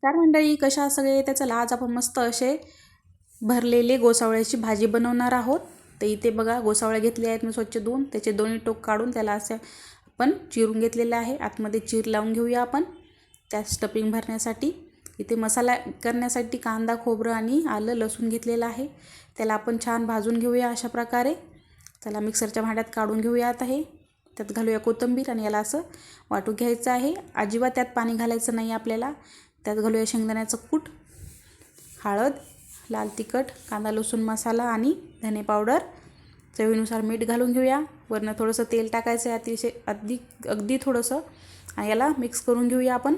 नमस्कार मंडळी, कशा आहात सगळे? तर चला आज आपण मस्त असे भरलेले गोसावळ्याची भाजी बनवणार आहोत. तर इथे बघा गोसावळे घेतले आहेत मी स्वच्छ धुवून, त्याचे दोन्ही टोक काढून त्याला असे आपण चिरून घेतलेले आहे. आतमध्ये चीर लावून घेऊया आपण त्या स्टफिंग भरण्यासाठी. इथे मसाला करण्यासाठी कांदा, खोबरं आणि आलं लसूण घेतलेलं आहे. त्याला आपण छान भाजून घेऊया अशा प्रकारे. चला मिक्सरच्या भांड्यात काढून घेऊया आता हे. त्यात घालूया कोथिंबीर आणि याला असं वाटून घ्यायचं आहे. अजिबात त्यात पाणी घालायचं नाही आपल्याला. त्यात घालूया शेंगदाण्याचं कूट, हळद, लाल तिखट, कांदा लसूण मसाला आणि धने पावडर, चवीनुसार मीठ घालून घेऊया. वरनं थोडंसं तेल टाकायचं आहे अतिशय अगदी थोडंसं, आणि याला मिक्स करून घेऊया आपण.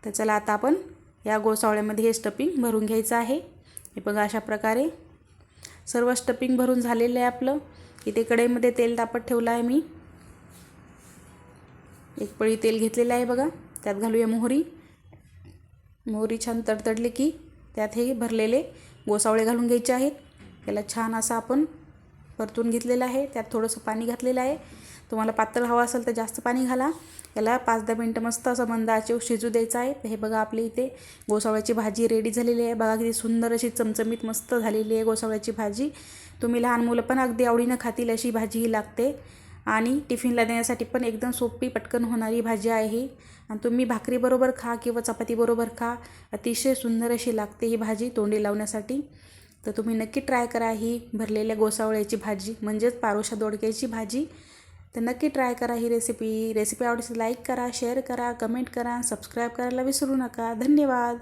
तर चला आता आपण या गोसावळ्यामध्ये हे स्टफिंग भरून घ्यायचं आहे. हे बघा अशा प्रकारे सर्व स्टफिंग भरून झालेलं आहे आपलं. इथे कढईमध्ये तेल तापत ठेवलं आहे मी. एक पळी तेल घेतलेलं आहे बघा. त्यात घालूया मोहरी. मोहरी छान तडतडली की त्यात हे भरलेले गोसावळे घालून घ्यायचे आहेत. याला छान असं आपण परतून घेतलेलं आहे. त्यात थोडंसं पाणी घातलेलं आहे. तुम्हाला पातळ हवा असेल तर जास्त पाणी घाला. याला 5-10 मिनटं मस्त असं मंद आचेवर शिजू द्यायचं आहे. हे बघा आपली इथे गोसावळ्याची भाजी रेडी झालेली आहे. बघा किती सुंदर अशी चमचमीत मस्त झालेली आहे गोसावळ्याची भाजी. तुम्ही लहान मुलं पण अगदी आवडीनं खातील अशी भाजी ही लागते, आणि टिफिनला देण्यासाठी पण एकदम सोपी पटकन होणारी भाजी आहे. आणि तुम्ही भाकरीबरोबर खा किंवा चपातीबरोबर खा, अतिशय सुंदर अशी लागते ही भाजी तोंडी लावण्यासाठी. तर तुम्ही नक्की ट्राय करा ही भरलेल्या गोसावळ्याची भाजी, म्हणजेच पारोशा दोडक्याची भाजी. तर नक्की ट्राय करा ही रेसिपी आवडल्यास लाईक करा, शेअर करा, कमेंट करा, सबस्क्राईब करायला विसरू नका. धन्यवाद.